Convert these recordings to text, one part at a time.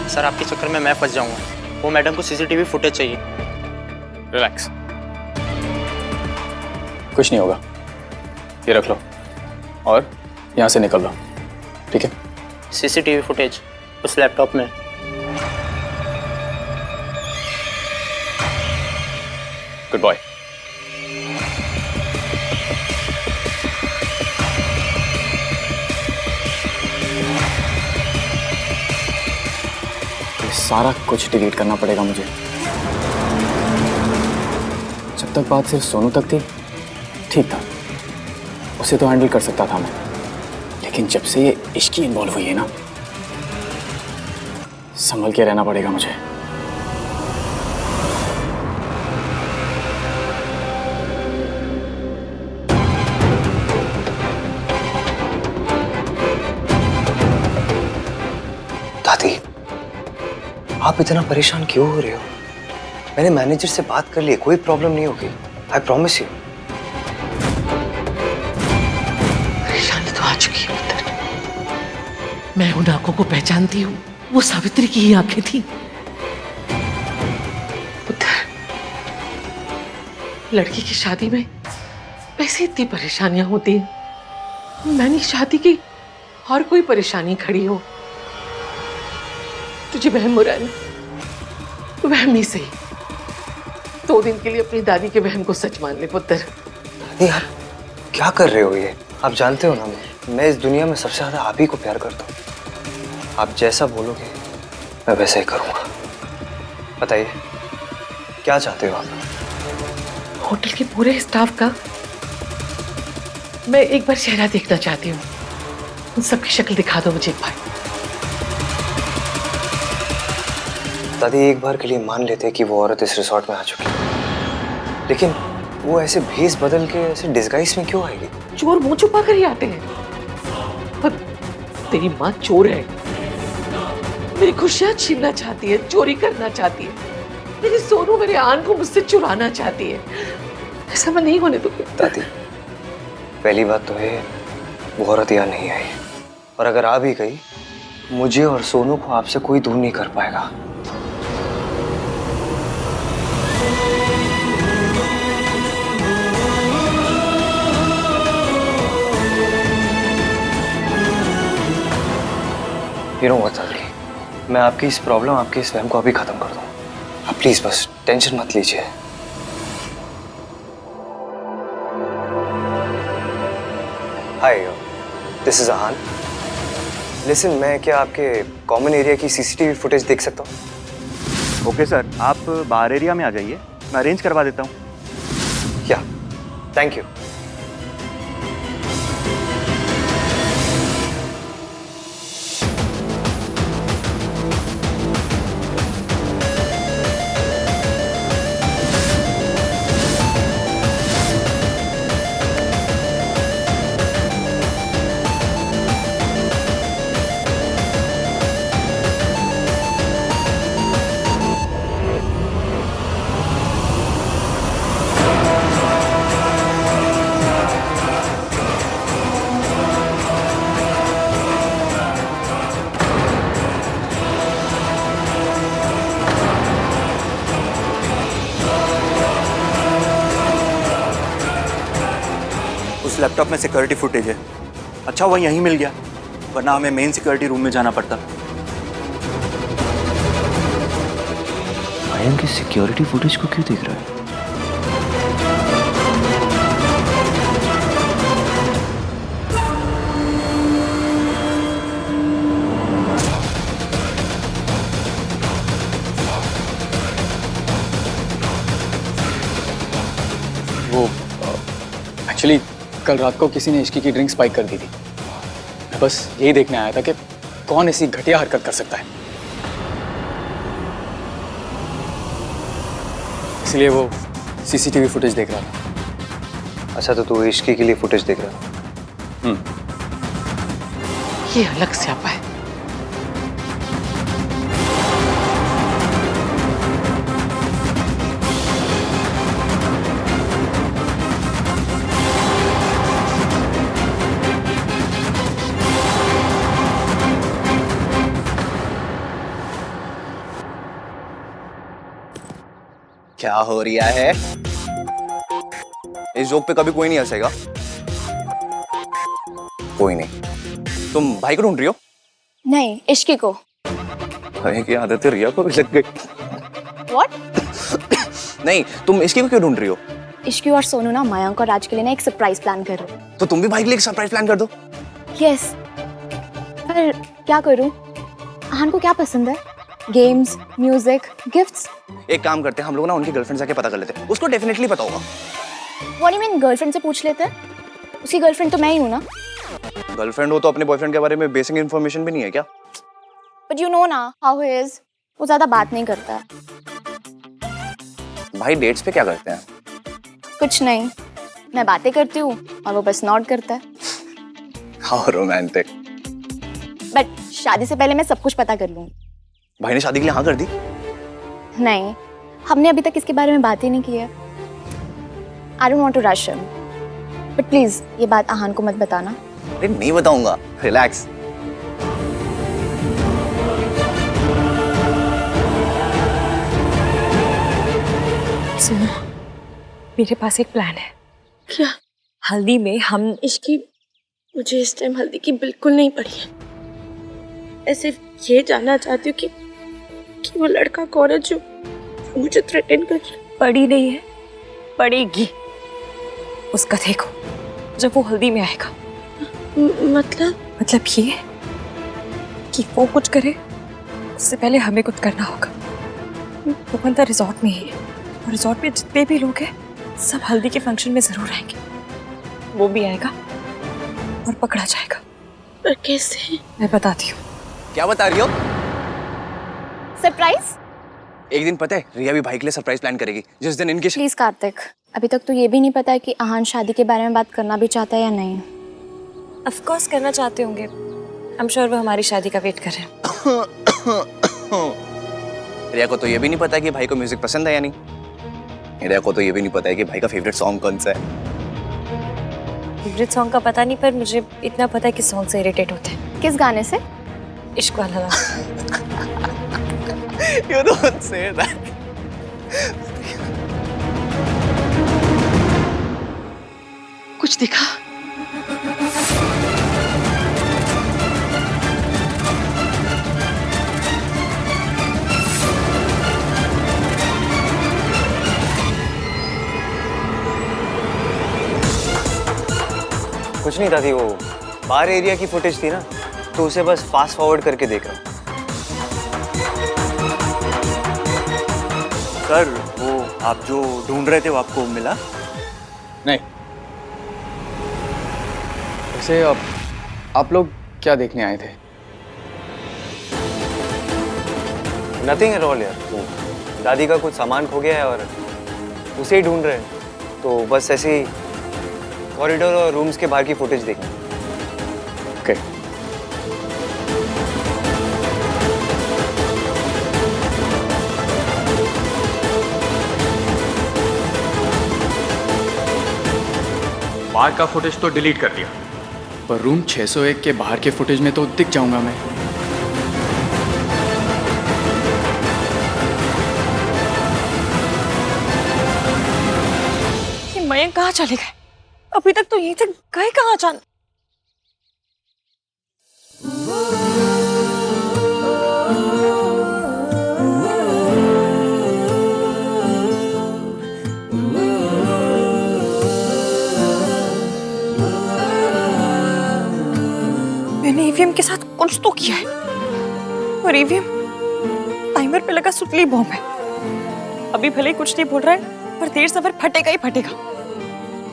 Sir आपके चक्कर में मैं फंस जाऊंगा। वो मैडम को सीसीटीवी फुटेज चाहिए। रिलैक्स, कुछ नहीं होगा, ये रख लो और यहाँ से निकल लो, ठीक है? सीसीटीवी फुटेज उस लैपटॉप में। Good boy. ये सारा कुछ डिलीट करना पड़ेगा मुझे। जब तक बात सिर्फ सोनू तक थी ठीक था, उसे तो हैंडल कर सकता था मैं, लेकिन जब से ये इश्की इन्वॉल्व हुई है ना, संभल के रहना पड़ेगा मुझे। दादी, आप इतना परेशान क्यों हो रहे हो? मैंने मैनेजर से बात कर ली, कोई प्रॉब्लम नहीं होगी, आई प्रॉमिस यू। परेशानी तो आ चुकी है पुत्र। मैं उन आंखों को पहचानती हूँ, वो सावित्री की ही आंखें थी। पुत्र, लड़की की शादी में वैसे इतनी परेशानियां होती हैं, मैंने शादी की और कोई परेशानी खड़ी हो, तुझे वहम हो रहा है ना? वहम ही सही, 2 दिन के लिए अपनी दादी के वहम को सच मान ले पुत्र। दादी आप क्या कर रहे हो ये? आप जानते हो ना मैं इस दुनिया में सबसे ज्यादा आप ही को प्यार करता हूँ। आप जैसा बोलोगे मैं वैसा ही करूँगा। बताइए क्या चाहते हो आप? होटल के पूरे स्टाफ का मैं एक बार चेहरा देखना चाहती हूँ। उन सबकी शक्ल दिखा दो मुझे एक बार। दादी एक बार के लिए मान लेते कि वो औरत इस रिसोर्ट में आ चुकी है, लेकिन वो ऐसे भेस बदल के ऐसे डिस्गाइज में क्यों आएगी? चोर मुंह छुपा कर ही आते हैं। पर तेरी माँ चोर है, मेरी खुशियां छीनना चाहती है, चोरी करना चाहती है। मेरी सोनू मेरे आन को मुझसे चुराना चाहती है। ऐसा मैं नहीं होने दूंगी। दादी पहली बात तो है वो औरत यहाँ नहीं आई, और अगर आ भी गई मुझे और सोनू को आपसे कोई दूर नहीं कर पाएगा। You know what, दादी, मैं आपकी इस प्रॉब्लम, आपके इस वहम को अभी खत्म कर दूं। आप प्लीज बस टेंशन मत लीजिए। हाय, दिस इज आहान। लिसन, मैं क्या आपके कॉमन एरिया की सीसीटीवी फुटेज देख सकता हूँ? ओके सर, आप बाहर एरिया में आ जाइए, मैं अरेंज करवा देता हूँ। या, थैंक यू। उस लैपटॉप में सिक्योरिटी फुटेज है। अच्छा हुआ यहीं मिल गया, वरना हमें मेन सिक्योरिटी रूम में जाना पड़ता। आयन की सिक्योरिटी फुटेज को क्यों देख रहा है? वो एक्चुअली कल रात को किसी ने इश्की की ड्रिंक स्पाइक कर दी थी। मैं बस यही देखने आया था कि कौन ऐसी घटिया हरकत कर सकता है, इसलिए वो सीसीटीवी फुटेज देख रहा था। अच्छा, तो तू इश्की के लिए फुटेज देख रहा था? ये अलग स्यापा है। क्या हो रहा है? इस जोक पे कभी कोई नहीं हंसेगा। कोई नहीं। तुम भाई को ढूंढ रही हो? नहीं, इश्की को। भाई की आदत है, रिया को भी लग गई। What? नहीं, तुम इश्की को क्यों ढूंढ रही हो? इश्की और सोनू ना मयंक और राज के लिए ना एक सरप्राइज प्लान कर रहे हैं। तो तुम भी भाई के लिए एक सरप्राइज प्लान कर दो। यस। पर क्या करूं? आहान को क्या पसंद है? Games, music, gifts? एक काम करते हैं, हम लोग ना उनकी गर्लफ्रेंड से आके पता कर लेते हैं। उसको डेफिनेटली पता होगा। What do you mean girlfriend से पूछ लेते हैं? उसकी गर्लफ्रेंड तो मैं ही हूं ना। गर्लफ्रेंड हो तो अपने बॉयफ्रेंड के बारे में बेसिक इन्फॉर्मेशन भी नहीं है क्या? But you know ना how he is. वो ज्यादा बात नहीं करता है। भाई डेट्स पे क्या करते हैं? कुछ नहीं, मैं बातें करती हूँ और वो बस नॉड करता है। How romantic. बट शादी से पहले मैं सब कुछ पता कर लूंगी। भाई ने शादी के लिए हाँ कर दी? नहीं, हमने अभी तक इसके बारे में बात ही नहीं की है। I don't want to rush him. But please, ये बात आहान को मत बताना। अरे नहीं बताऊंगा, रिलैक्स। सुनो, मेरे पास एक प्लान है। क्या? हल्दी में हम इश्की, मुझे इस टाइम हल्दी की बिल्कुल नहीं पड़ी है। ऐसे ये जानना चाहती हूँ कि वो लड़का कौन है जो मुझे थ्रेटन कर रहा है। पड़ी नहीं है, पड़ेगी। उसका देखो जब वो हल्दी में आएगा। मतलब ये कि वो कुछ करे उससे पहले हमें कुछ करना होगा। वो बंदा रिजॉर्ट में ही है और रिजॉर्ट में जितने भी लोग हैं सब हल्दी के फंक्शन में जरूर आएंगे। वो भी आएगा और पकड़ा जाएगा। पर कैसे? मैं बताती हूँ। क्या बता रही हो? सरप्राइज? एक दिन पता है रिया भी भाई के लिए सरप्राइज प्लान करेगी जिस दिन इनकी प्लीज कार्तिक, अभी तक तो ये भी नहीं पता है कि आहान शादी के बारे में बात करना भी चाहता है या नहीं। ऑफ कोर्स करना चाहते होंगे। आई एम श्योर वो हमारी शादी का वेट कर रहे हैं। रिया को तो ये भी नहीं पता है कि भाई को म्यूजिक पसंद है या नहीं। रिया को तो ये भी नहीं पता है कि भाई का फेवरेट सॉन्ग कौन सा है। फेवरेट सॉन्ग का पता नहीं, पर मुझे इतना पता है कि सॉन्ग से इरिटेट होते हैं। किस गाने से? इश्क वाला। You don't say that. कुछ दिखा? कुछ नहीं दादी, वो बाहर एरिया की फुटेज थी ना, तो उसे बस फास्ट फॉरवर्ड करके देख रहा। सर वो आप जो ढूंढ रहे थे वो आपको मिला? नहीं। वैसे आप लोग क्या देखने आए थे? नथिंग एट ऑल यार, वो दादी का कुछ सामान खो गया है और उसे ही ढूंढ रहे हैं। तो बस ऐसे ही कॉरिडोर और रूम्स के बाहर की फुटेज देखना। ओके। बाहर का फुटेज तो डिलीट कर दिया, पर रूम 601 के बाहर के फुटेज में तो दिख जाऊंगा मैं। ये मयंक कहाँ चले गए? अभी तक तो यहीं थे, गए कहाँ अचानक? मैंने ईवीएम के साथ कुछ तो किया है और ईवीएम टाइमर पे लगा सुतली बॉम्ब है। अभी भले ही कुछ नहीं बोल रहा है पर देर सफर फटेगा ही फटेगा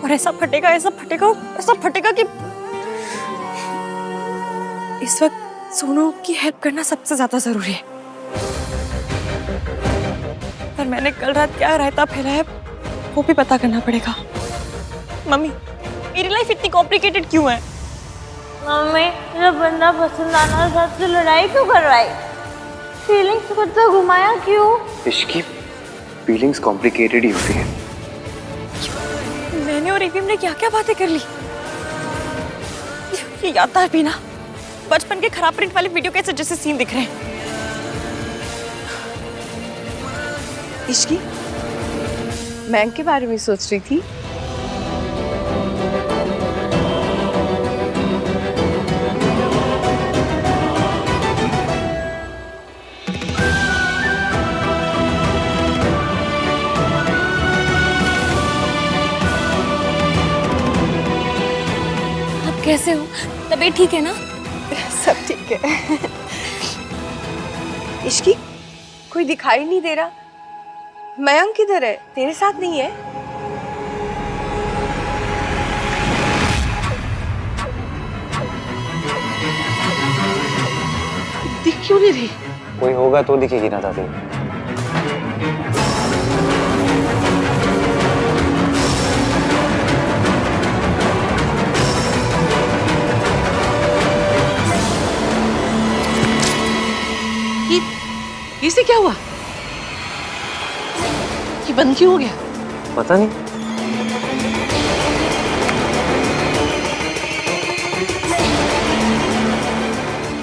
और ऐसा फटेगा कि इस वक्त सोनू की हेल्प करना सबसे ज्यादा जरूरी है। पर मैंने कल रात क्या रायता फैलाया वो भी पता करना पड़ेगा। मम्मी, मेरी लाइफ इतनी कॉम्प्लिकेटेड क्यों है? मम्मी, जब बंदा पसंद आना था तो लड़ाई क्यों करवाई? फीलिंग्स को तो घुमाया क्यों? इसकी फीलिंग्स कॉम्प्लिकेटेड ही होती है। मैंने और ईवीएम ने क्या क्या बातें कर ली। ये याददाश्त भी ना बचपन के खराब प्रिंट वाले वीडियो कैसे जैसे सीन दिख रहे हैं। इश्की, मैं के बारे में सोच रही थी। आप कैसे हो? तबीयत ठीक है ना? सब ठीक है। इश्की कोई दिखाई नहीं दे रहा। मयंक किधर है? तेरे साथ नहीं है? दिख क्यों नहीं रही? कोई होगा तो दिखेगी ना दादी। इसे क्या हुआ? ये बंद क्यों हो गया? पता नहीं।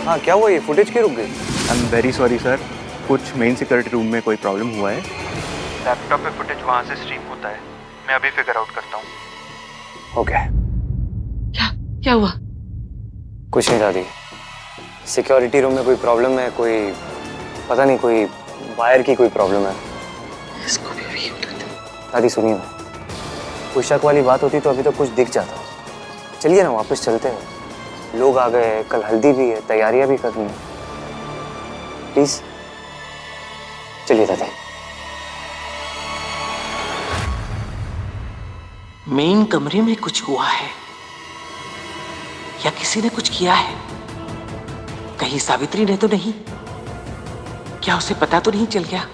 हाँ क्या हुआ? ये फुटेज क्यों रुक गई? I am very sorry sir, कुछ मेन सिक्योरिटी रूम में कोई प्रॉब्लम हुआ है। लैपटॉप पे फुटेज वहाँ से स्ट्रीम होता है, मैं अभी फिगर आउट करता हूँ। ओके। क्या हुआ? कुछ नहीं दादी, सिक्योरिटी रूम में कोई प्रॉब्लम है, कोई पता नहीं, कोई वायर की कोई प्रॉब्लम है। इसको भी अभी दादी सुनिए ना, कोई शक वाली बात होती तो अभी तो कुछ दिख जाता। चलिए ना वापस चलते हैं, लोग आ गए हैं, कल हल्दी भी है, तैयारियां भी करनी है। प्लीज चलिए दादी। मेन कमरे में कुछ हुआ है या किसी ने कुछ किया है? कहीं सावित्री ने तो नहीं? क्या उसे पता तो नहीं चल गया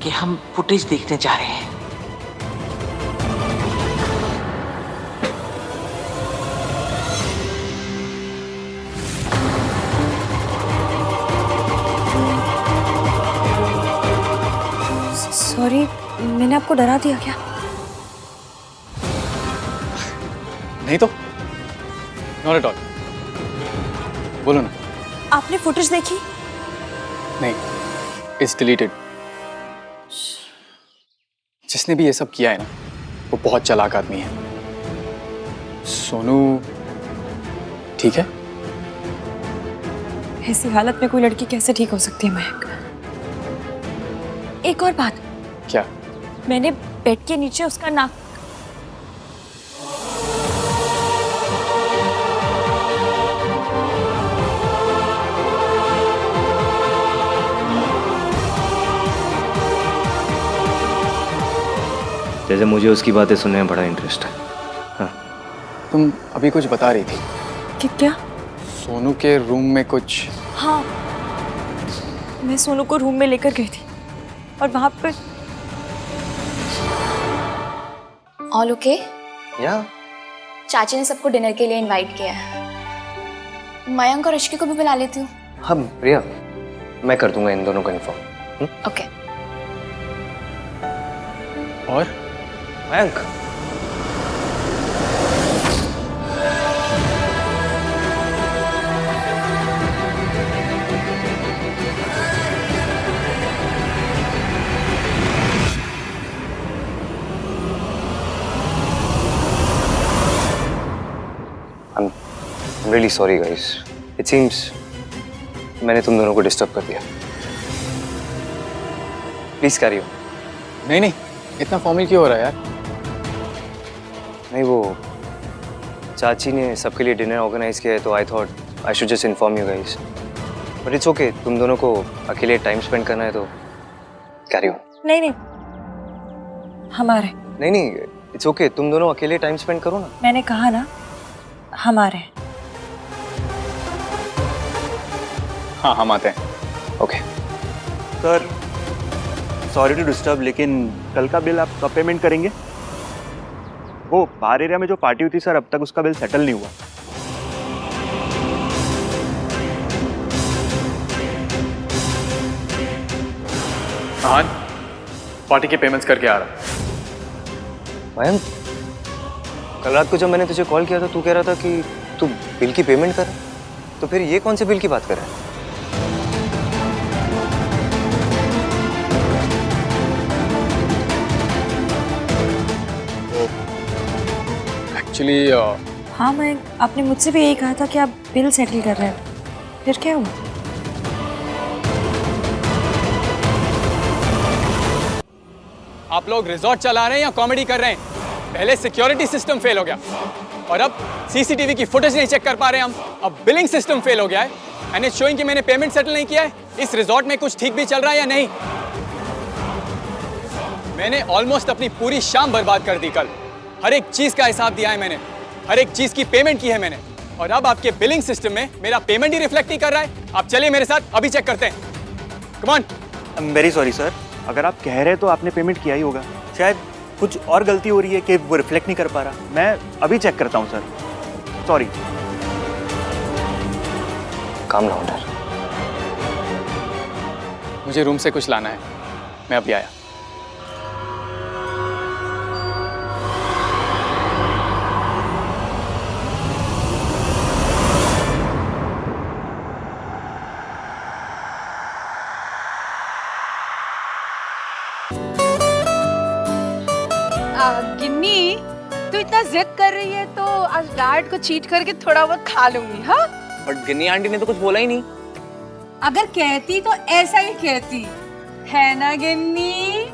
कि हम फुटेज देखने जा रहे हैं? सॉरी, मैंने आपको डरा दिया क्या? नहीं तो, नॉट एट ऑल। बोलो ना। आपने फुटेज देखी? नहीं, इट्स डिलीटेड। जिसने भी ये सब किया है ना, वो बहुत चालाक आदमी है। सोनू ठीक है? ऐसी हालत में कोई लड़की कैसे ठीक हो सकती है मयंक? एक और बात। क्या? मैंने बेड के नीचे उसका नाक जैसे मुझे उसकी बातें सुनने में बड़ा इंटरेस्ट है। हाँ। तुम अभी कुछ बता रही थी कि क्या? सोनू के रूम में कुछ। हाँ, मैं सोनू को रूम में लेकर गई थी और वहां पे ऑल ओके? या चाची ने सबको डिनर के लिए इनवाइट किया है। मयंक और अश्की को भी बुला लेती हूँ। हाँ प्रिया, मैं कर दूंगा इन दोनों को इन्फॉर्म। ओके। और Mayank, I'm really sorry guys. It seems मैंने तुम दोनों को डिस्टर्ब कर दिया। Please carry on. नहीं नहीं, इतना फॉर्मल क्यों हो रहा है यार? नहीं, वो चाची ने सबके लिए डिनर ऑर्गेनाइज किया है तो I thought I should just inform you guys. But it's okay, तुम दोनों को अकेले टाइम स्पेंड करना है तो कैरी ऑन। नहीं नहीं, हमारे। नहीं नहीं, इट्स ओके, तुम दोनों अकेले टाइम स्पेंड करो ना। मैंने कहा ना, हमारे। हाँ हम आते हैं। Okay sir sorry to disturb, लेकिन कल का बिल आप कब पेमेंट करेंगे? वो बाहर एरिया में जो पार्टी हुई थी सर, अब तक उसका बिल सेटल नहीं हुआ। हाँ, पार्टी के पेमेंट्स करके आ रहा। मयंक, कल रात को जब मैंने तुझे कॉल किया था तू कह रहा था कि तू बिल की पेमेंट कर, तो फिर ये कौन से बिल की बात कर रहा है? एक्चुअली हाँ मैं, आपने मुझसे भी यही कहा था कि आप बिल सेटल कर रहे हैं, फिर क्या हुआ? आप लोग रिजॉर्ट चला रहे हैं या कॉमेडी कर रहे हैं? पहले सिक्योरिटी सिस्टम फेल हो गया और अब सीसीटीवी की फुटेज नहीं चेक कर पा रहे हैं हम। अब बिलिंग सिस्टम फेल हो गया है एंड इट्स शोइंग कि मैंने पेमेंट सेटल नहीं किया है। इस रिजॉर्ट में कुछ ठीक भी चल रहा है या नहीं? मैंने ऑलमोस्ट अपनी पूरी शाम बर्बाद कर दी कल। हर एक चीज का हिसाब दिया है मैंने, हर एक चीज की पेमेंट की है मैंने, और अब आपके बिलिंग सिस्टम में मेरा पेमेंट ही रिफ्लेक्ट नहीं कर रहा है। आप चलिए मेरे साथ, अभी चेक करते हैं। Come on. I am very sorry sir, अगर आप कह रहे हैं तो आपने पेमेंट किया ही होगा। शायद कुछ और गलती हो रही है कि वो रिफ्लेक्ट नहीं कर पा रहा। मैं अभी चेक करता हूँ sir, sorry. Calm down sir. मुझे रूम से कुछ लाना है, मैं अभी आया। गिन्नी, तू इतना जिद कर रही है तो आज डाइट को चीट करके थोड़ा बहुत खा लूंगी। हाँ, बट गिन्नी आंटी ने तो कुछ बोला ही नहीं। अगर कहती तो ऐसा ही कहती है ना गिन्नी?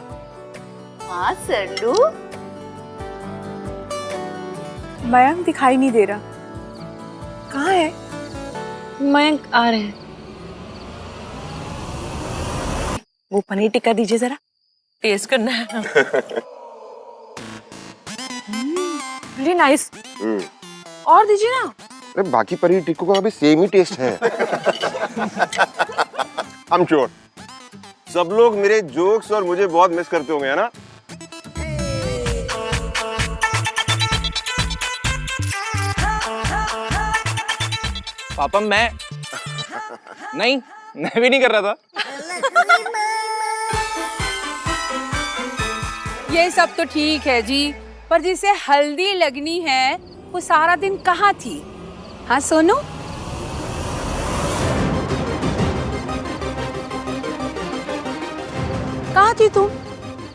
हाँ सरलू। मयंक दिखाई नहीं दे रहा, कहाँ है? मयंक आ रहे हैं। वो पनीर टिक्का दीजिए जरा, टेस्ट करना है। Very nice. और दीजिए ना। अरे बाकी पनीर टिक्कों का भी सेम ही टेस्ट है। I'm sure सब लोग मेरे जोक्स और मुझे बहुत मिस करते होंगे, है ना? पापा मैं नहीं, मैं भी नहीं कर रहा था। ये सब तो ठीक है जी, पर जिसे हल्दी लगनी है वो सारा दिन कहाँ थी? हाँ सोनू? कहाँ थी तुम?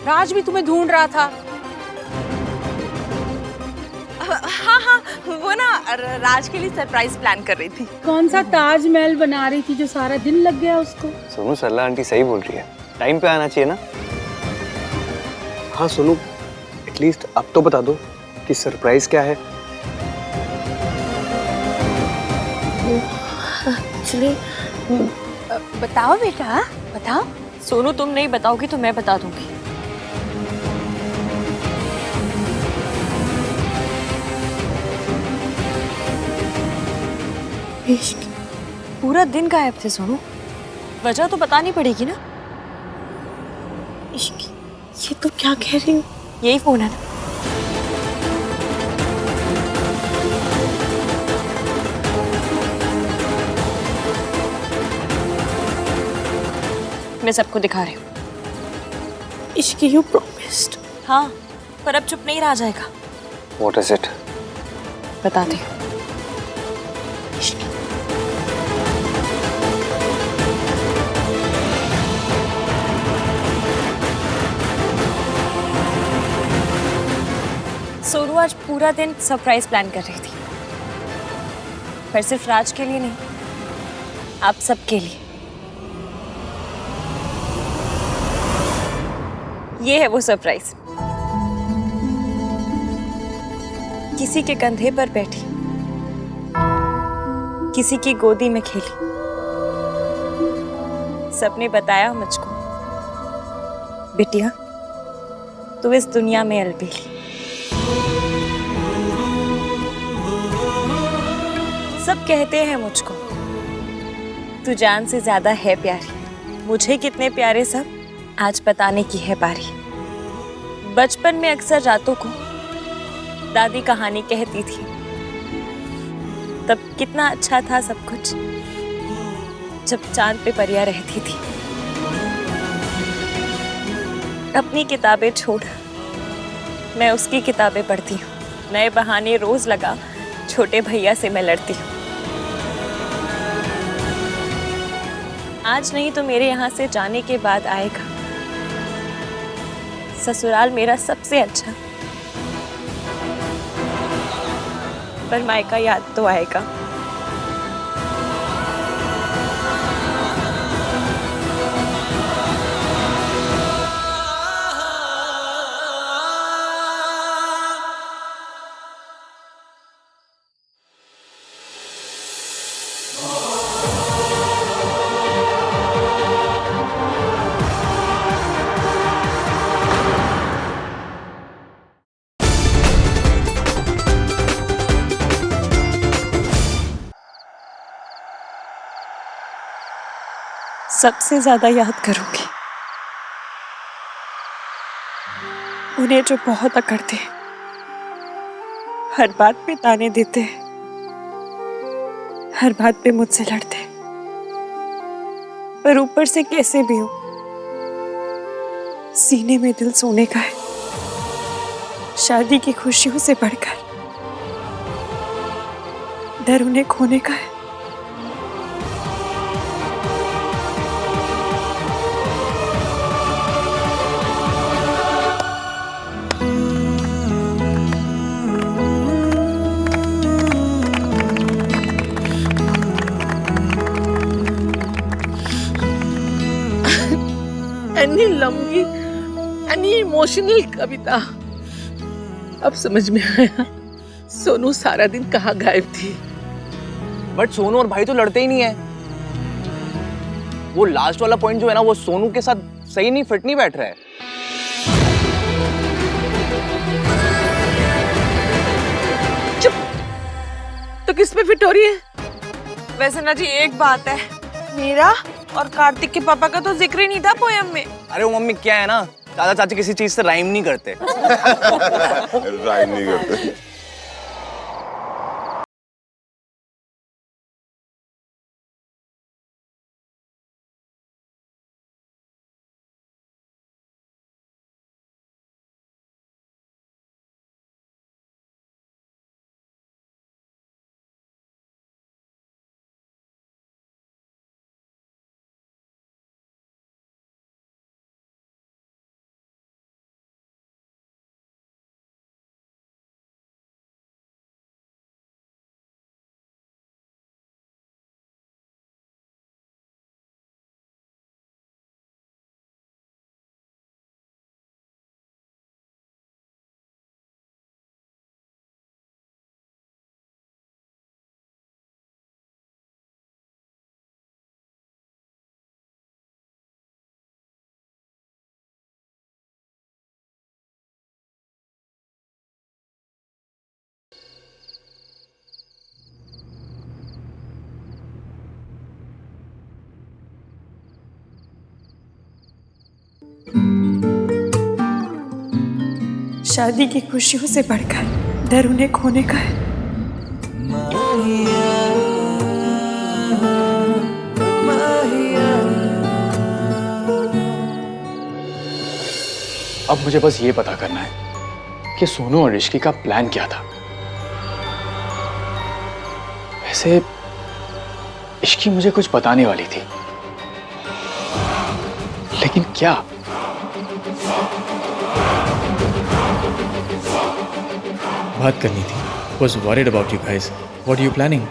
राज भी तुम्हें ढूंढ रहा था। हाँ हाँ, वो ना राज के लिए सरप्राइज प्लान कर रही थी। कौन सा ताजमहल बना रही थी जो सारा दिन लग गया उसको? सोनू, सरला आंटी सही बोल रही है, टाइम पे आना चाहिए ना। हाँ सोनू, एटलीस्ट अब तो बता दो कि सरप्राइज क्या है। एक्चुअली बताओ बेटा, बताओ। सोनू, तुम नहीं बताओगी तो मैं बता दूंगी। इश्क। पूरा दिन गायब थे सोनू, वजह तो बतानी पड़ेगी ना। इश्क, ये तो क्या कह रही हो? यही फोन है ना। मैं सबको दिखा रही हूँ। इश्क, यू प्रॉमिस्ड? हाँ, पर अब चुप नहीं रहा जाएगा। What is it? बताती हूँ। सोनू आज पूरा दिन सरप्राइज प्लान कर रही थी, पर सिर्फ राज के लिए नहीं, आप सबके लिए। ये है वो सरप्राइज। किसी के कंधे पर बैठी, किसी की गोदी में खेली, सबने बताया मुझको, बिटिया तू इस दुनिया में अलबेली। सब कहते हैं मुझको, तू जान से ज्यादा है प्यारी। मुझे कितने प्यारे सब आज बताने की है बारी। बचपन में अक्सर रातों को दादी कहानी कहती थी, तब कितना अच्छा था सब कुछ, जब चांद पे परियां रहती थी। अपनी किताबें छोड़ मैं उसकी किताबें पढ़ती हूँ। नए बहाने रोज लगा छोटे भैया से मैं लड़ती हूँ। आज नहीं तो मेरे यहाँ से जाने के बाद आएगा ससुराल मेरा सबसे अच्छा, पर मायका याद तो आएगा। सबसे ज्यादा याद करूंगी उन्हें जो बहुत अकड़ते, हर बात पे ताने देते, हर बात पे मुझसे लड़ते, पर ऊपर से कैसे भी हो सीने में दिल सोने का है। शादी की खुशियों से बढ़कर डर उन्हें खोने का है। एनी लंबी एनी इमोशनल कविता। अब समझ में आया सोनू सारा दिन कहाँ गायब थी। बट सोनू और भाई तो लड़ते ही नहीं है। वो लास्ट वाला पॉइंट जो है ना, वो सोनू के साथ सही नहीं फिट नहीं बैठ रहा है। चुप, तो किस पे फिट हो रही है? वैसे ना जी एक बात है, मेरा और कार्तिक के पापा का तो जिक्र ही नहीं था पोयम में। अरे वो मम्मी क्या है ना, दादा चाची किसी चीज से राइम नहीं करते। राइम नहीं करते। शादी की खुशियों से बढ़कर डर उन्हें खोने का है। अब मुझे बस ये पता करना है कि सोनू और ऋषि का प्लान क्या था। वैसे इश्की मुझे कुछ बताने वाली थी, लेकिन क्या? बात करनी थी। Was worried about you guys. What are you planning?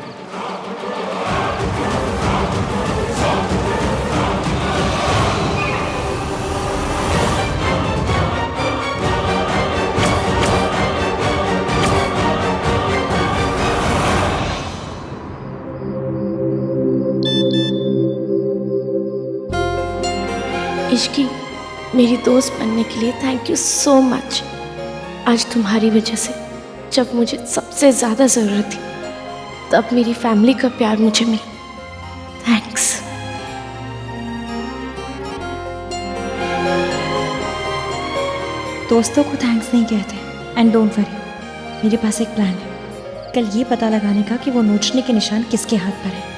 Ishki, मेरी दोस्त बनने के लिए थैंक यू सो मच। आज तुम्हारी वजह से जब मुझे सबसे ज़्यादा ज़रूरत थी, तब मेरी फैमिली का प्यार मुझे मिला। थैंक्स। दोस्तों को थैंक्स नहीं कहते। एंड डोंट वरी, मेरे पास एक प्लान है कल ये पता लगाने का कि वो नोचने के निशान किसके हाथ पर है।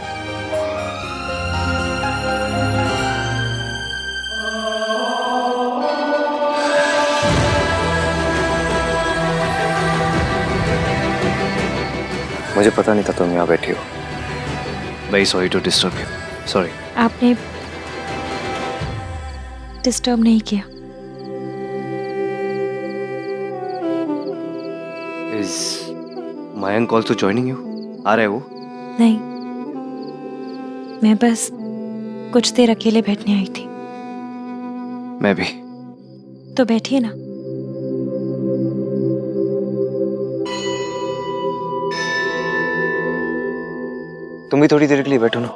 मुझे पता नहीं था तुम यहाँ बैठी हो। Very sorry to disturb you. Sorry. आपने डिस्टर्ब नहीं किया। Is Mayank also joining you? आ रहे वो? नहीं, मैं बस कुछ देर अकेले बैठने आई थी। मैं भी। तो बैठिए ना। तुम भी थोड़ी देर के लिए बैठो ना।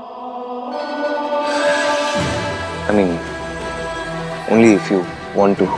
I mean, only if you want to.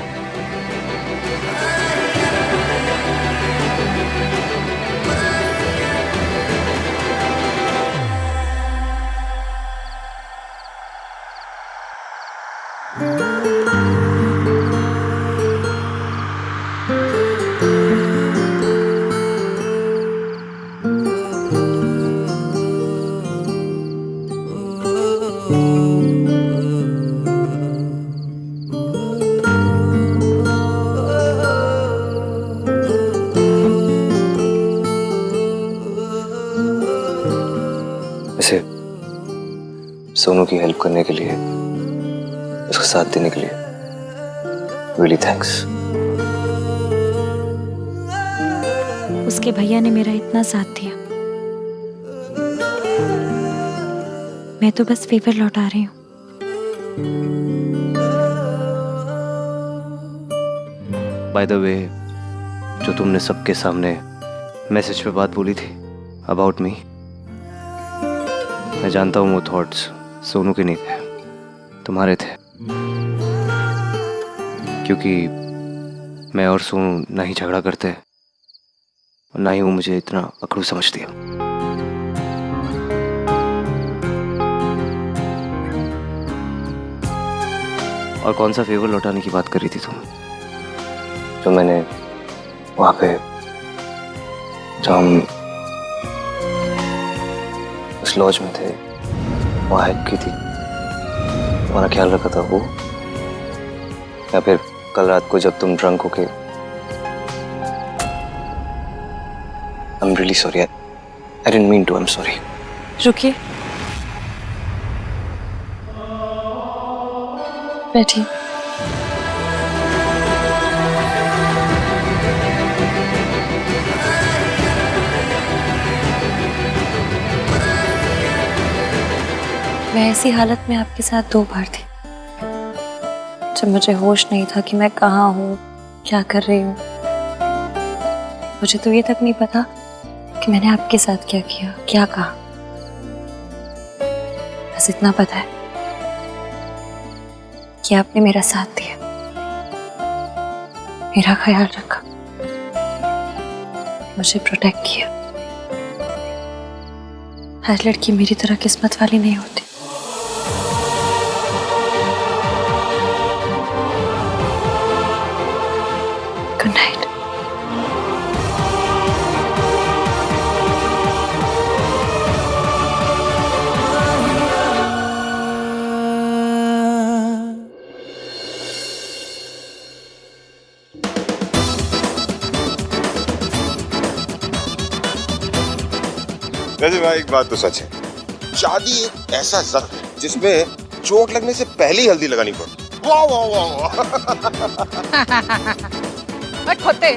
वैसे सोनू की हेल्प करने के लिए, उसका साथ देने के लिए really thanks. उसके भैया ने मेरा इतना साथ दिया, मैं तो बस फेवर लौटा रही हूँ। By the way, जो तुमने सबके सामने मैसेज पे बात बोली थी about me, मैं जानता हूँ वो थॉट्स सोनू के नहीं थे, तुम्हारे थे। क्योंकि मैं और सोनू ना ही झगड़ा करते और ना ही वो मुझे इतना अकड़ू समझती है। और कौन सा फेवर लौटाने की बात कर रही थी तुम? जो मैंने वहां पे, जो हम उस लॉज में थे, वहां हेल्प की थी, तुम्हारा ख्याल रखा था वो? या फिर कल रात को जब तुम ड्रंक होके? I'm really sorry. I didn't mean to. I'm sorry. रुकिए, बैठिए। मैं ऐसी हालत में आपके साथ 2 बार थी, जब मुझे होश नहीं था कि मैं कहाँ हूँ, क्या कर रही हूँ। मुझे तो ये तक नहीं पता कि मैंने आपके साथ क्या किया, क्या कहा। बस इतना पता है कि आपने मेरा साथ दिया, मेरा ख्याल रखा, मुझे प्रोटेक्ट किया। हर लड़की मेरी तरह किस्मत वाली नहीं होती। Good night. वैसे भाई एक बात तो सच है, शादी एक ऐसा जख्म है जिसमें चोट लगने से पहले ही हल्दी लगानी पड़ती। वाह वाह वाह वाह। खोते,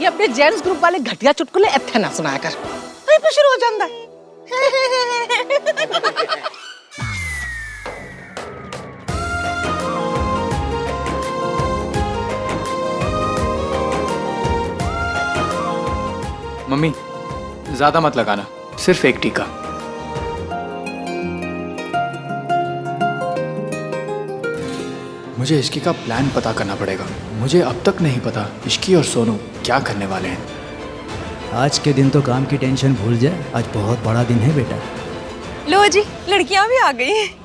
ये अपने जेंट्स ग्रुप वाले घटिया चुटकुले इत्थे ना सुनाया कर, वहीं पे शुरू हो जाता है। मम्मी ज्यादा मत लगाना, सिर्फ एक टीका। मुझे इश्की का प्लान पता करना पड़ेगा। मुझे अब तक नहीं पता इश्की और सोनू क्या करने वाले हैं। आज के दिन तो काम की टेंशन भूल जाए, आज बहुत बड़ा दिन है बेटा। लो जी, लड़कियां भी आ गई हैं।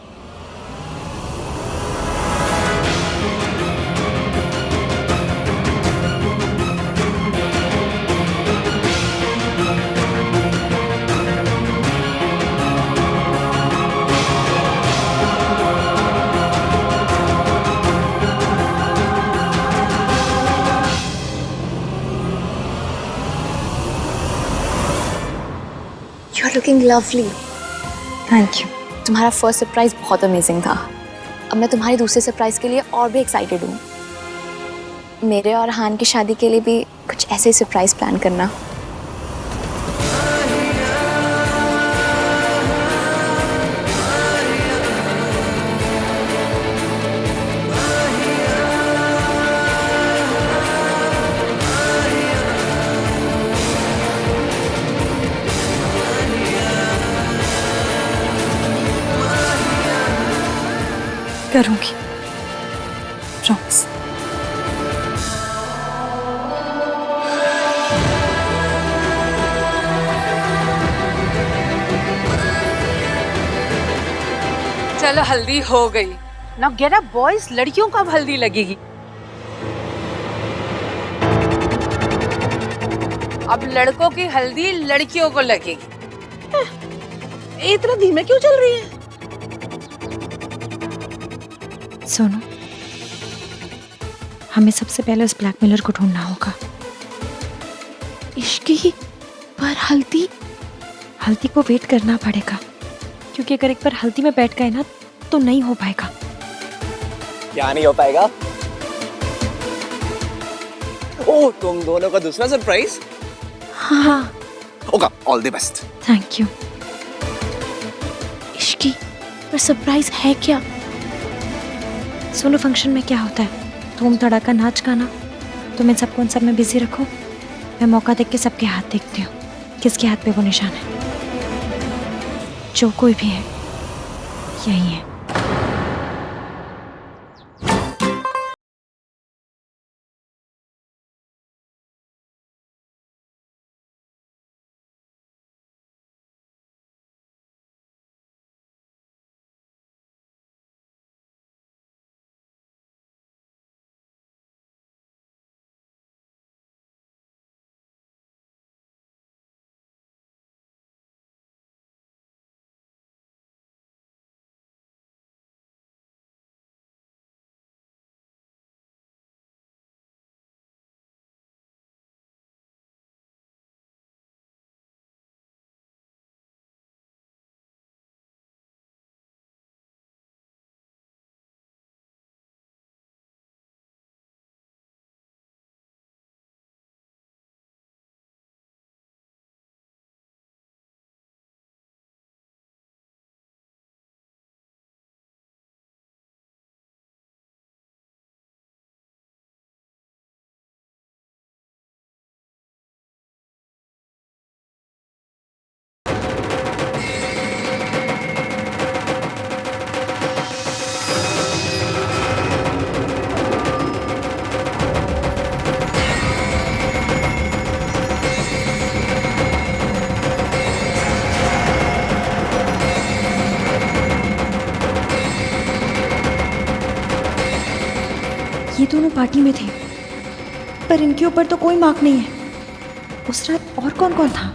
You're looking lovely. Thank you. तुम्हारा फर्स्ट सरप्राइज बहुत अमेजिंग था। अब मैं तुम्हारी दूसरे सरप्राइज के लिए और भी एक्साइटेड हूँ। मेरे और हान की शादी के लिए भी कुछ ऐसे ही सरप्राइज प्लान करना। करूंगी, प्रॉमिस। चलो हल्दी हो गई। नाउ गेट अप बॉयज, लड़कियों को अब हल्दी लगेगी। अब लड़कों की हल्दी लड़कियों को लगेगी। इतना धीमे क्यों चल रही है? सोनू, हमें सबसे पहले उस ब्लैकमेलर को ढूंढना होगा। इश्की पर हल्दी? हल्दी को वेट करना पड़ेगा, क्योंकि अगर एक बार हल्दी में बैठ गए ना तो नहीं हो पाएगा। क्या नहीं हो पाएगा? ओह, तुम दोनों का दूसरा सरप्राइज? हाँ। होगा, all the best. Thank you. Ishki पर सरप्राइज है क्या? सोनू, फंक्शन में क्या होता है? धूम धड़ाका नाच गाना। तुम इन सबको उन सब में बिजी रखो, मैं मौका देख के सबके हाथ देखती हूँ, किसके हाथ पे वो निशान है। जो कोई भी है यही है। ये दोनों पार्टी में थे, पर इनके ऊपर तो कोई मार्क नहीं है। उस रात और कौन कौन था?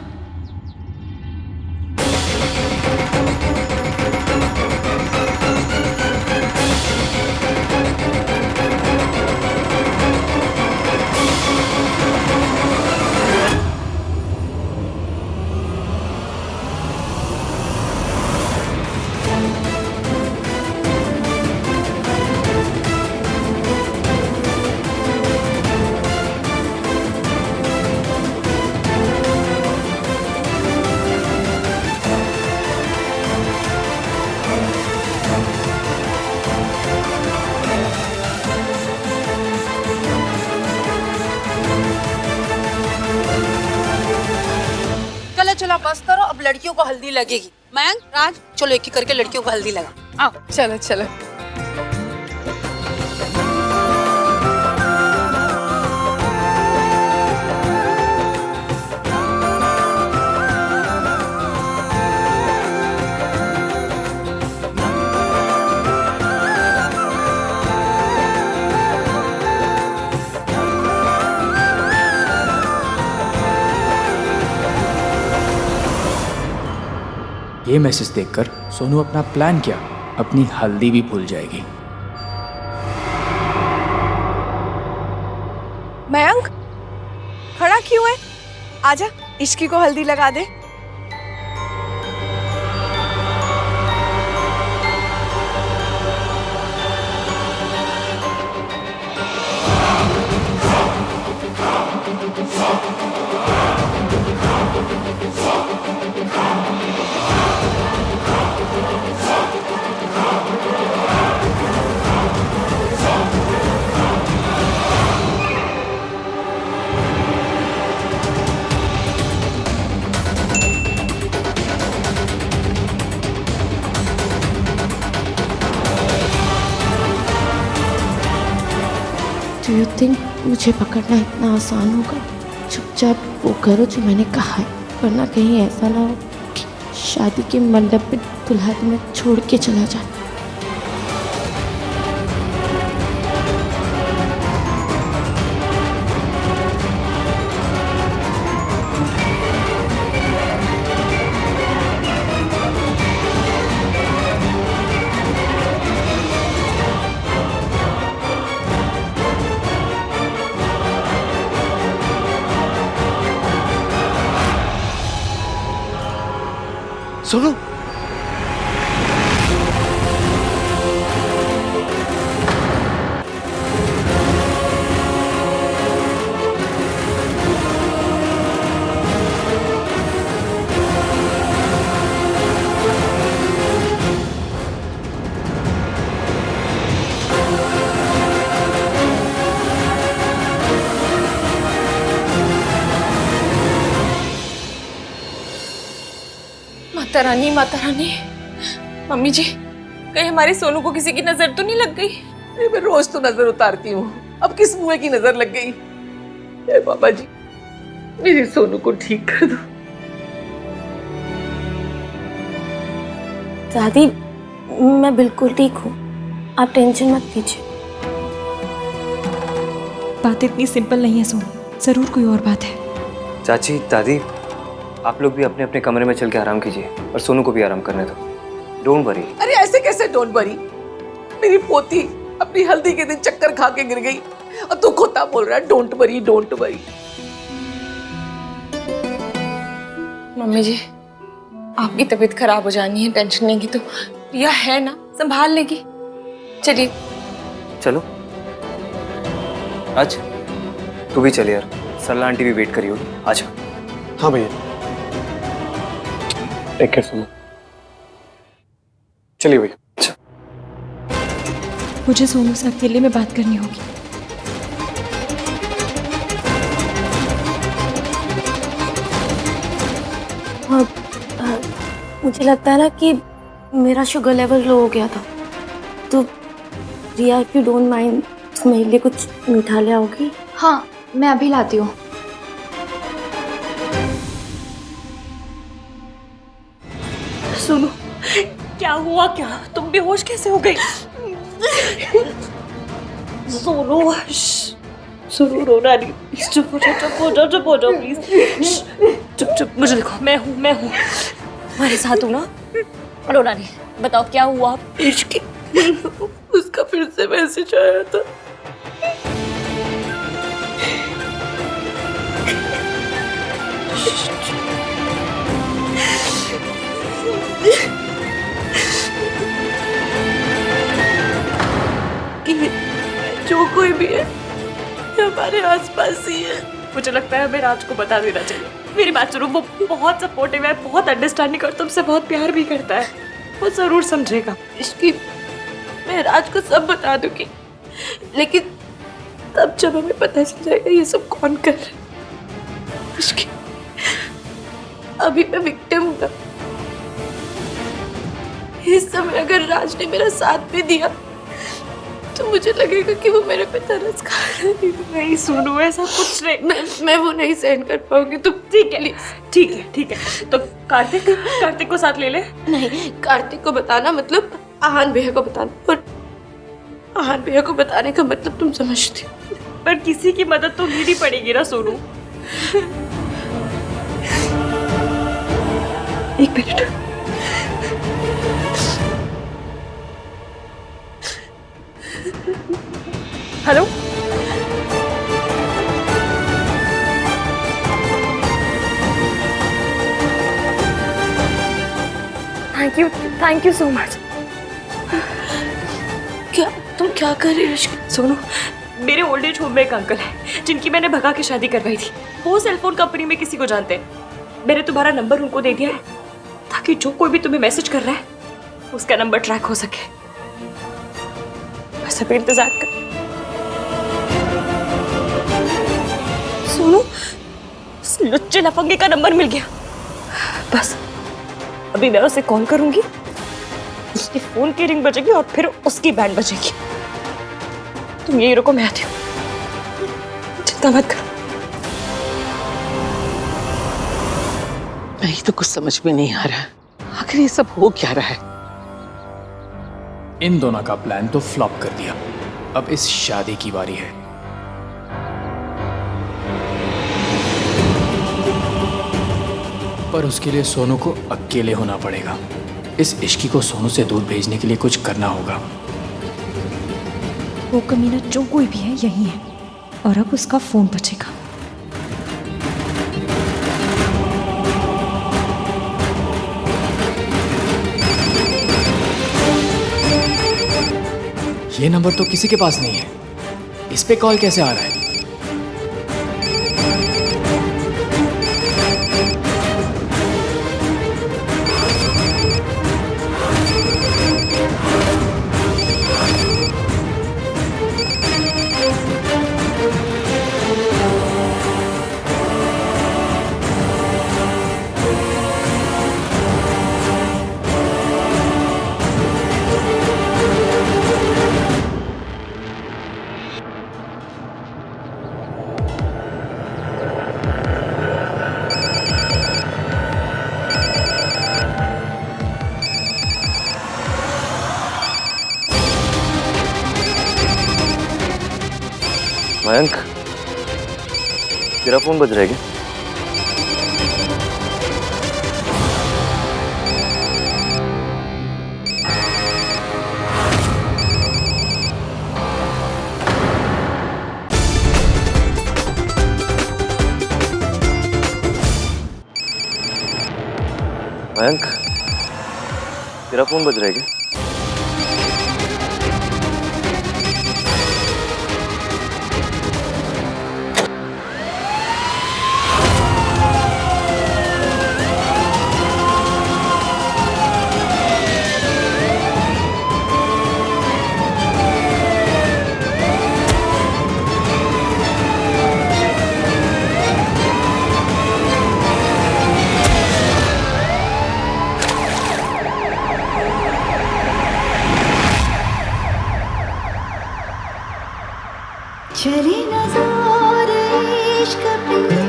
चलो बस करो, अब लड़कियों को हल्दी लगेगी। मयंक, राज, चलो एक एक करके लड़कियों को हल्दी लगा। आओ चलो चलो। ये मैसेज देखकर सोनू अपना प्लान क्या, अपनी हल्दी भी भूल जाएगी। मयंक, खड़ा क्यों है? आजा, इश्की को हल्दी लगा दे। डू यू थिंक मुझे पकड़ना इतना आसान होगा? चुपचाप वो करो जो मैंने कहा है, वरना कहीं ऐसा ना हो कि शादी के मंडप में दुल्हा तुम्हें छोड़ के चला जाए। सोनू, माता रानी, मम्मी जी, कहीं हमारे सोनू को किसी की नजर तो नहीं लग गई? अरे मैं रोज तो नजर उतारती हूँ, अब किस मुँह की नजर लग गई? हे बाबा जी, मेरे सोनू को ठीक कर दो। दादी, मैं बिल्कुल ठीक हूँ, आप टेंशन मत लीजिए। बात इतनी सिंपल नहीं है सोनू, जरूर कोई और बात है। चाची, दादी, आप लोग भी अपने अपने कमरे में चल के आराम कीजिए और सोनू को भी आराम करने दो। Don't worry. अरे ऐसे कैसे डोंट वरी? मेरी पोती अपनी हल्दी के दिन चक्कर खा के गिर गई और तू खोता बोल रहा है don't worry don't worry. Mummy ji, आपकी तबीयत खराब हो जानी है, टेंशन लेंगी तो रिया है ना, संभाल लेगी। चलिए चलो। आज तू भी चले यार, सरला आंटी भी वेट करी होगी। आजा। हाँ भैया, टेक केयर सोनू। चलिए भैया। मुझे सोनू से अकेले में बात करनी होगी। मुझे लगता है ना कि मेरा शुगर लेवल लो हो गया था, तो रिया, इफ यू डोंट माइंड, तुम मेरे लिए कुछ मीठा ले आओगी? हाँ, मैं अभी लाती हूँ। सुनो, क्या हुआ? क्या तुम बेहोश कैसे हो गई? सोनू, सुनो, रोना नहीं, चुप हो जाओ प्लीज। चुप, मुझे देखो, मैं हूँ तुम्हारे साथ हूँ ना, रोना नहीं। बताओ क्या हुआ? इश्क, उसका फिर से मैसेज आया था। जो कोई भी है हमारे आसपास ही है। मुझे लगता है हमें राज को बता देना चाहिए। मेरी बात सुनो, वो बहुत सपोर्टिव है, बहुत अंडरस्टैंडिंग और तुमसे बहुत प्यार भी करता है, वो जरूर समझेगा। इसकी मैं राज को सब बता दूंगी, लेकिन तब जब हमें पता चल जाएगा ये सब कौन कर रहा है। इसकी अभी मैं विक्टिम हूँ ना, इस समय अगर राज ने मेरा साथ भी दिया तो मुझे लगेगा कि वो मेरे पे तरस खा रही है। नहीं सुनो, ऐसा कुछ नहीं, मैं वो नहीं सहन कर पाऊंगी। तो ठीक है। तो कार्तिक को साथ ले ले। नहीं, कार्तिक को बताना मतलब आहान भैया को बताना, और आहान भैया को बताने का मतलब तुम समझती हो। पर किसी की मदद तो लेनी पड़ेगी ना सोनू। एक minute. Hello, thank you so much. तुम क्या कर रही हो? सोनू, मेरे ओल्ड एज होम में एक अंकल है जिनकी मैंने भगा के शादी करवाई थी। वो सेलफोन कंपनी में किसी को जानते हैं। मैंने तुम्हारा नंबर उनको दे दिया है ताकि जो कोई भी तुम्हें मैसेज कर रहा है उसका नंबर ट्रैक हो सके। बस अभी इंतजार कर। सोनू, लुच्चे लफंगे का नंबर मिल गया। बस अभी मैं उसे कॉल करूंगी, उसके फोन की रिंग बजेगी और फिर उसकी बैंड बजेगी। तुम यही रुको, मैं आती हूँ। चिंता मत करो। नहीं तो कुछ समझ में नहीं आ रहा, आखिर ये सब हो क्या रहा है? इन दोनों का प्लान तो फ्लॉप कर दिया, अब इस शादी की बारी है। पर उसके लिए सोनू को अकेले होना पड़ेगा। इस इश्की को सोनू से दूर भेजने के लिए कुछ करना होगा। वो कमीना जो कोई भी है यही है, और अब उसका फोन बचेगा। ये नंबर तो किसी के पास नहीं है, इस पे कॉल कैसे आ रहा है? मयंक, तेरा फोन बज रहा है क्या? मयंक, तेरा फोन बज रहा है क्या? चले नज़ार इश्क पे,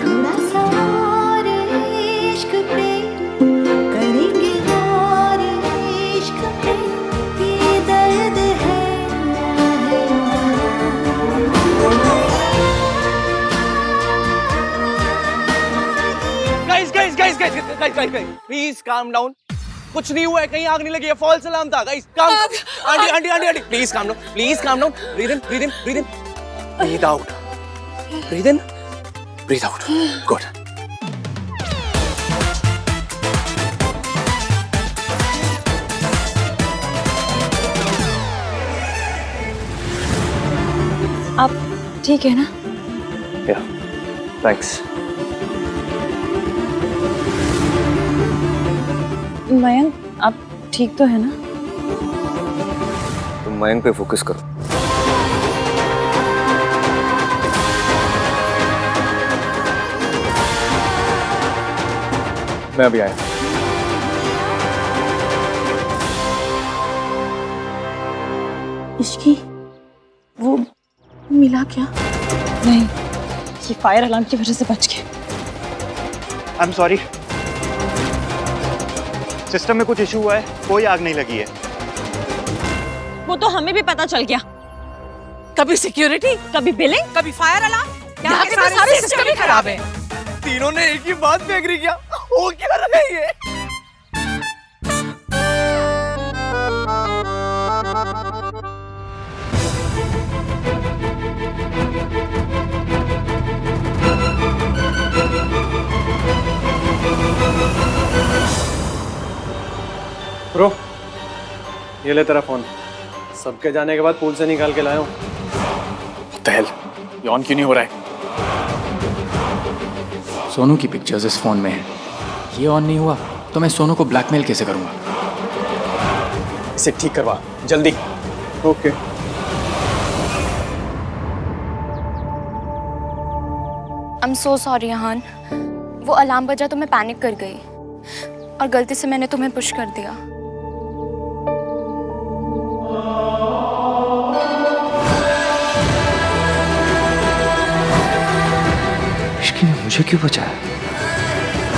थोड़ा सा और इश्क पे, करेंगे और इश्क पे, ये दर्द है गाइस प्लीज काम डाउन। कुछ नहीं हुआ है, कहीं आग नहीं लगी है, फॉल्स अलार्म था guys. Calm aunty please calm down, please calm down. Breathe in, breathe in, breathe in, breathe out, breathe in, breathe out. Good. आप ठीक है ना? या, थैंक्स। मयंक, आप ठीक तो है ना? तुम मयंक पे फोकस करो। मैं अभी आया। इश्की, वो मिला क्या? नहीं, ये फायर अलार्म की वजह से बच गए। आई एम सॉरी, सिस्टम में कुछ इशू हुआ है, कोई आग नहीं लगी है। वो तो हमें भी पता चल गया। कभी सिक्योरिटी, कभी बिलिंग, कभी फायर अलार्म, यहाँ के तो सारे सिस्टम ही खराब है। तीनों ने एक ही बात पे एग्री किया। हो क्या रहा है ये? ब्रो, ये ले तेरा फोन। सबके जाने के बाद पूल से निकाल के लाया हूँ। What the hell? ये ऑन क्यों नहीं हो रहा है? सोनू की पिक्चर्स इस फोन में है, ये ऑन नहीं हुआ तो मैं सोनू को ब्लैकमेल कैसे करूंगा? इसे ठीक करवा जल्दी। Okay. I am so sorry Yahan, वो अलार्म बजा तो मैं पैनिक कर गई और गलती से मैंने तुम्हें पुश कर दिया। मुझे क्यों बचाया?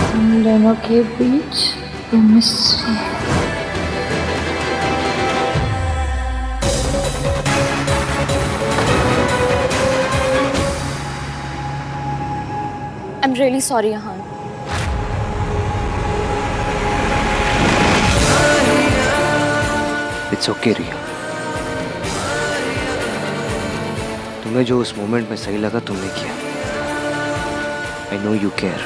हम दोनों के बीच केमिस्ट्री है। I am really sorry Ahaan. It's okay Riya. तुम्हें जो उस मोमेंट में सही लगा तुमने किया। I know you care.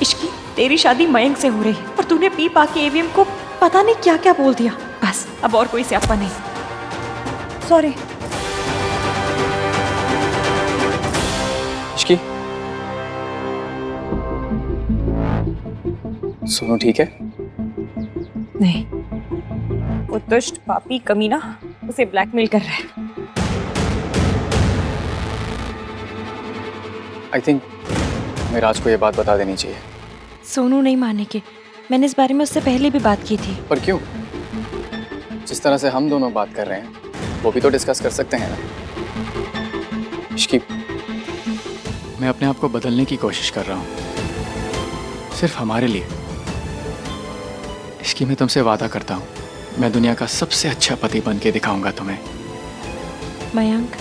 Ishki, तेरी शादी मयंक से हो रही है और तूने पी पा के एवीएम को पता नहीं क्या क्या बोल दिया। बस अब और कोई स्यापा नहीं। सॉरी। इश्की, सोनू ठीक है? नहीं, वो दुष्ट पापी कमीना उसे ब्लैकमेल कर रहा है। आई थिंक हमें राज को ये बात बता देनी चाहिए। सोनू नहीं मानेंगे। मैंने इस बारे में उससे पहले भी बात की थी। पर क्यों? जिस तरह से हम दोनों बात कर रहे हैं वो भी तो डिस्कस कर सकते हैं ना। इश्की, मैं अपने आप को बदलने की कोशिश कर रहा हूँ, सिर्फ हमारे लिए। इश्की, मैं तुमसे वादा करता हूँ, मैं दुनिया का सबसे अच्छा पति बन के दिखाऊंगा तुम्हें। मयंक,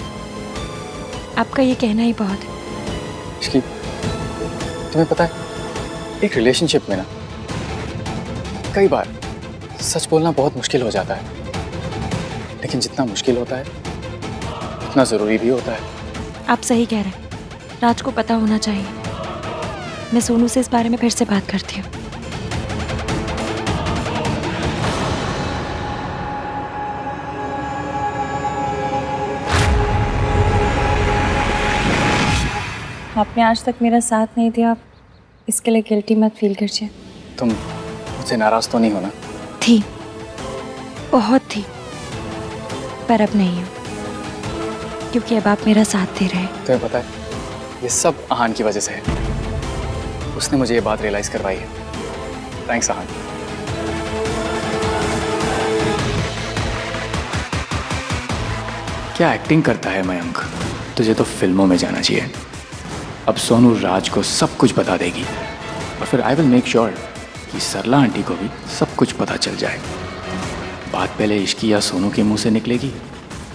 आपका ये कहना ही बहुत है। इश्की, तुम्हें पता है, एक रिलेशनशिप में ना कई बार सच बोलना बहुत मुश्किल हो जाता है, लेकिन जितना मुश्किल होता है उतना जरूरी भी होता है। आप सही कह रहे हैं, राज को पता होना चाहिए। मैं सोनू से इस बारे में फिर से बात करती हूँ। आपने आज तक मेरा साथ नहीं दिया, इसके लिए गिल्टी मत फील कीजिए। तुम मुझसे नाराज तो नहीं हो ना? थी, बहुत थी, पर अब नहीं हो, क्योंकि अब आप मेरा साथ दे रहे हैं। तुम्हें पता है, ये सब आहान की वजह से है। उसने मुझे ये बात रियलाइज करवाई है। थैंक्स आहान। क्या एक्टिंग करता है मयंक, तुझे तो फिल्मों में जाना चाहिए। अब सोनू राज को सब कुछ बता देगी और फिर आई विल मेक श्योर कि सरला आंटी को भी सब कुछ पता चल जाए। बात पहले इश्की या सोनू के मुंह से निकलेगी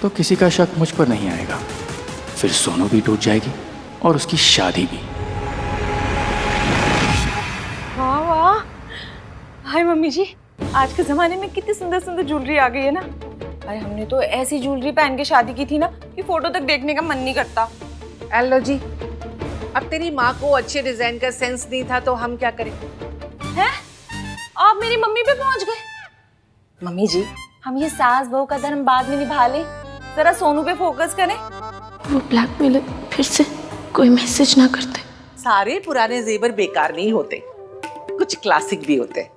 तो किसी का शक मुझ पर नहीं आएगा, फिर सोनू भी टूट जाएगी और उसकी शादी भी। वाह वाह, हाय मम्मी जी, आज के जमाने में कितनी सुंदर सुंदर ज्वेलरी आ गई है ना। अरे हमने तो ऐसी ज्वेलरी पहन के शादी की थी ना कि फोटो तक देखने का मन नहीं करता। हेलो जी, अब तेरी माँ को अच्छे डिजाइन का सेंस नहीं था तो हम क्या करें? हैं? आप मेरी मम्मी पे पहुंच गए। मम्मी जी, हम ये सास बहू का धर्म बाद में निभा लें, जरा सोनू पे फोकस करें। वो ब्लैकमेलर फिर से कोई मैसेज ना करते। सारे पुराने जेवर बेकार नहीं होते, कुछ क्लासिक भी होते।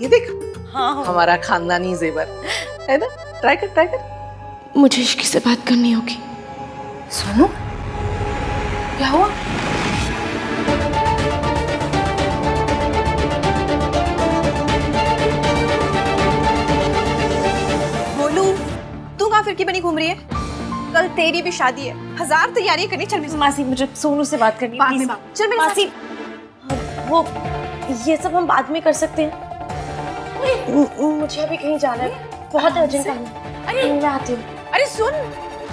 ये देख, हाँ। हमारा खानदानी जेवर है ना। ट्राई कर, ट्राई कर। मुझे इश्की से बात करनी होगी। सोनू, क्या हुआ? फिर की बनी घूम रही है? कल तेरी भी शादी है, 1000 तैयारियां करनी। चल मेरी मासी, मुझे सोनू से बात करनी है। चल मेरी मासी, वो ये सब हम बाद में कर सकते हैं। मुझे अभी कहीं जाना है, बहुत अर्जेंट काम है। अरे मैं आती हूँ। अरे सुन,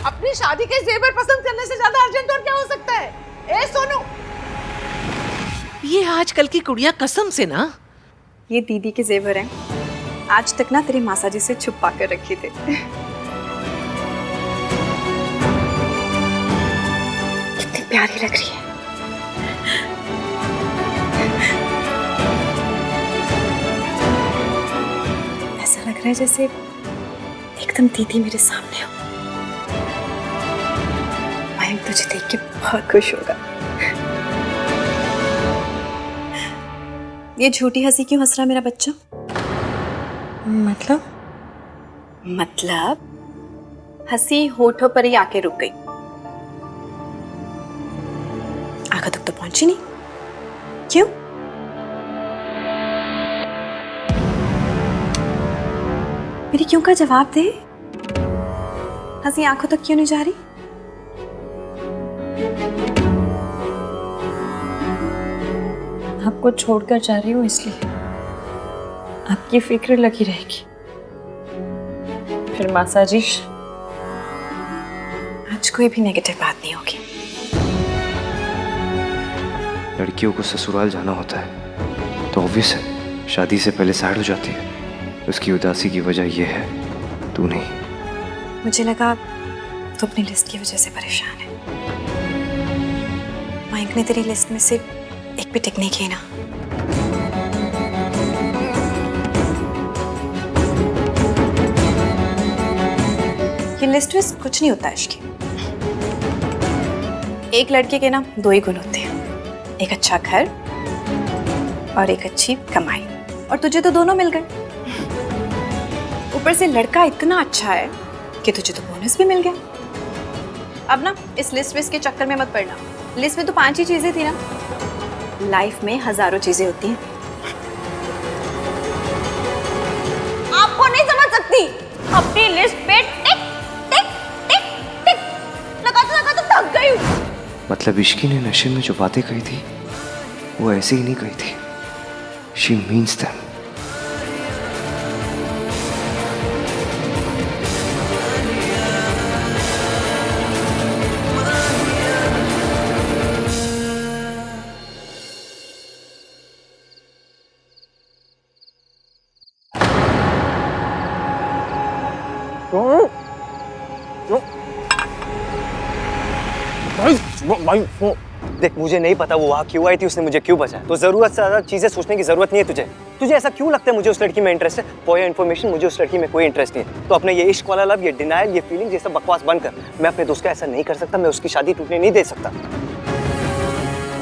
अपनी शादी के जेवर पसंद करने से ज्यादा अर्जेंट और क्या हो सकता है? ए सोनू, ये आजकल की कुड़ियां कसम से ना, ये दीदी के जेवर हैं। आज तक ना तेरी मासा जी से छुपा कर रखे थे। कितनी प्यारी लग रही है। ऐसा लग रहा है जैसे एकदम दीदी मेरे सामने हो। मयंक तुझे देख के बहुत खुश होगा। ये झूठी हंसी क्यों हंस रहा मेरा बच्चा? मतलब हंसी होठों पर ही आके रुक गई। कुछ ही नहीं। क्यों? मेरी क्यों का जवाब दे। हंसी आंखों तक क्यों नहीं जा रही? आपको छोड़कर जा रही हूँ इसलिए आपकी फिक्र लगी रहेगी। फिर मासा जी आज कोई भी नेगेटिव बात नहीं होगी। लड़कियों को ससुराल जाना होता है तो ऑब्वियस है शादी से पहले साइड हो जाती है। उसकी उदासी की वजह यह है, तू नहीं। मुझे लगा तो अपनी लिस्ट की वजह से परेशान है। माइक ने तेरी लिस्ट में से एक भी टिक नहीं की ना। ये लिस्ट में कुछ नहीं होता इश्क। एक लड़के के ना दो ही गुण होते हैं, एक अच्छा घर और एक अच्छी कमाई। और तुझे तो दोनों मिल गए। ऊपर से लड़का इतना अच्छा है कि तुझे तो बोनस भी मिल गया। अब ना इस लिस्ट के चक्कर में मत पड़ना। लिस्ट में तो 5 ही चीजें थी ना। लाइफ में हजारों चीजें होती हैं। आपको नहीं समझ सकती। अपनी लिस्ट पे टिक टिक टिक टिक लगाते थक गई हूँ। मतलब इश्की ने नशे में जो बातें कही थी वो ऐसे ही नहीं कही थी। She means them. भाई देख, मुझे नहीं पता वो वहाँ क्यों आई थी, उसने मुझे क्यों बचाया। तो जरूरत से ज्यादा चीजें सोचने की जरूरत नहीं है तुझे ऐसा क्यों लगता है मुझे उस लड़की में इंटरेस्ट है। फॉर योर इन्फॉर्मेशन, मुझे उस लड़की में कोई इंटरेस्ट नहीं है। तो अपने ये इश्क वाला लव, ये डिनायल, ये फीलिंग, ये सब बकवास बंद कर। मैं अपने दोस्त का ऐसा नहीं कर सकता। मैं उसकी शादी टूटने नहीं दे सकता।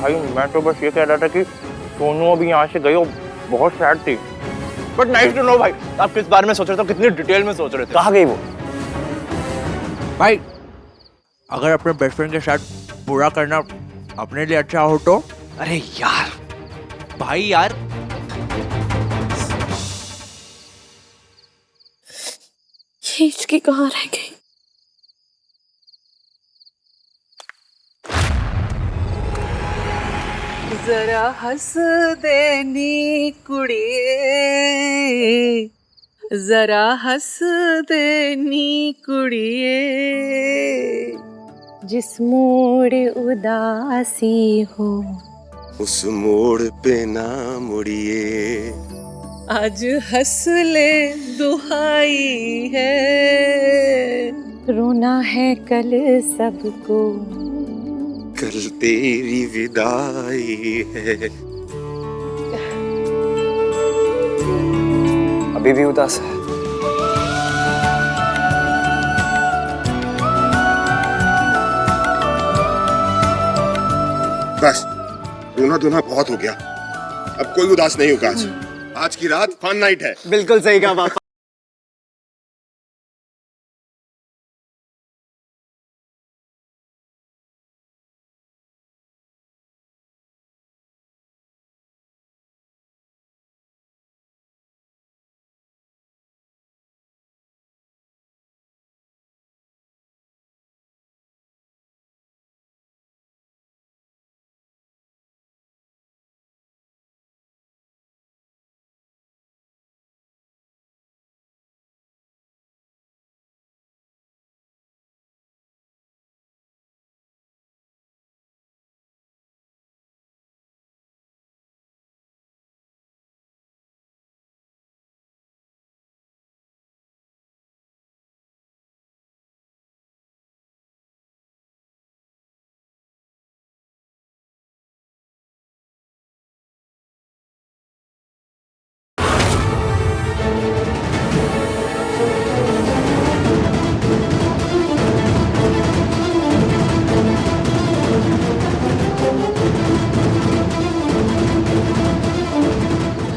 भाई मैं तो बस ये कह रहा था कि सोनू अभी यहाँ से गई और बहुत सैड थी। बट नाइस टू नो भाई, आप किस बारे में सोच रहे थे, कितनी डिटेल में सोच रहे थे। कहाँ गई वो? भाई अगर अपने बेस्ट फ्रेंड के साथ पूरा करना अपने लिए अच्छा हो तो। अरे यार भाई यार, ये इसकी कहाँ रह गई? जरा हंस देनी कुड़िए, जरा हंस देनी कुड़िए। जिस मोड़ उदासी हो उस मोड़ पे ना मुड़िए। आज हंस ले दुहाई है। रोना है कल सबको, कल तेरी विदाई है। अभी भी उदास है। बस रोना धोना बहुत हो गया, अब कोई उदास नहीं होगा। आज की रात फन नाइट है। बिल्कुल सही कहा पापा।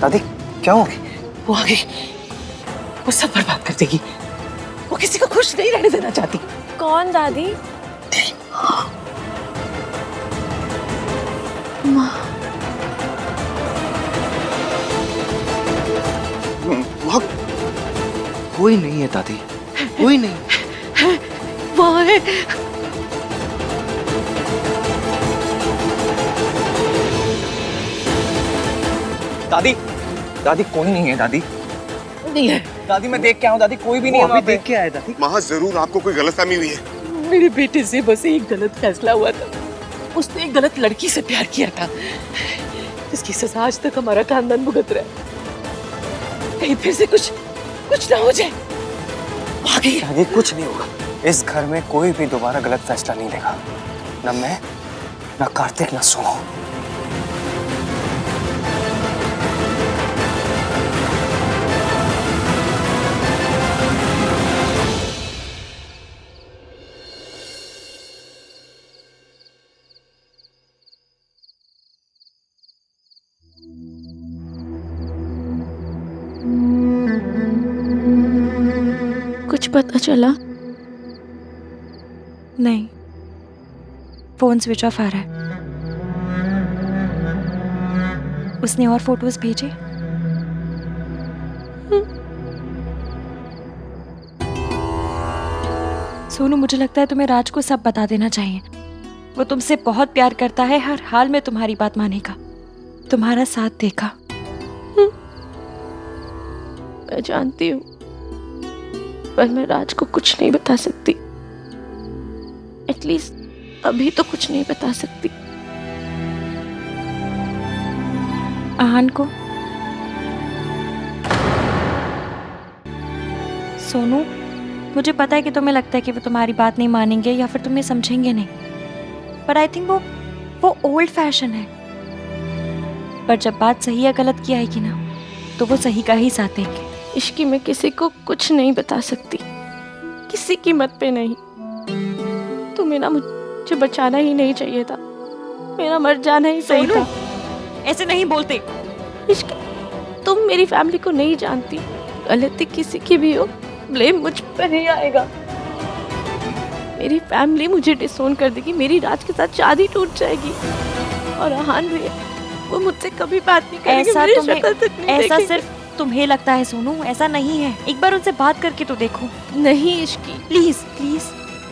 दादी क्या हो? वो आ गई, वो सब बर्बाद कर देगी। वो किसी को खुश नहीं रहने देना चाहती। कौन दादी? वहाँ कोई नहीं है दादी, कोई नहीं। वहाँ है। दादी, दादी कोई नहीं है दादी। नहीं है। दादी मैं देख के आऊँ दादी, कोई भी नहीं है वहाँ पे। देख के आए दादी। वहाँ जरूर आपको कोई गलतफहमी हुई है। मेरे बेटे से बस एक गलत फैसला हुआ था। उसने एक गलत लड़की से प्यार किया था, जिसकी सजा आज तक हमारा खानदान भुगत रहा है। कहीं फिर से कुछ ना हो जाए। दादी कुछ नहीं होगा। इस घर में कोई भी दोबारा गलत फैसला नहीं लेगा, न मैं, न कार्तिक, न सोनू। कुछ पता चला? नहीं, फोन स्विच ऑफ आ रहा है। उसने और फोटोज भेजे? सोनू, मुझे लगता है तुम्हें राज को सब बता देना चाहिए। वो तुमसे बहुत प्यार करता है, हर हाल में तुम्हारी बात मानेगा, तुम्हारा साथ देगा। मैं जानती हूँ, पर मैं राज को कुछ नहीं बता सकती। एटलीस्ट अभी तो कुछ नहीं बता सकती। आहान को? सोनू, मुझे पता है कि तुम्हें लगता है कि वो तुम्हारी बात नहीं मानेंगे या फिर तुम्हें समझेंगे नहीं, पर आई थिंक वो ओल्ड फैशन है। पर जब बात सही या गलत की आएगी ना, तो वो सही का ही साथ देंगे। इश्की में किसी को कुछ नहीं बता सकती, किसी कीमत पे नहीं। तुम्हें ना मुझे बचाना ही नहीं चाहिए था, मेरा मर जाना ही सही था। ऐसे नहीं बोलते। इश्क, तुम मेरी फैमिली को नहीं जानती। गलती किसी की भी हो, ब्लेम मुझ पर ही आएगा। मेरी फैमिली मुझे डिसोन कर देगी, मेरी राज के साथ शादी टूट जाएगी, और आहान भैया वो मुझसे कभी बात नहीं करेंगे। ऐसा मेरी शक्ल तक नहीं ऐसा देखेंगे। सिर्फ तुम्हें लगता है सोनू, ऐसा नहीं है। एक बार उनसे बात करके तो देखो। नहीं इश्की, प्लीज प्लीज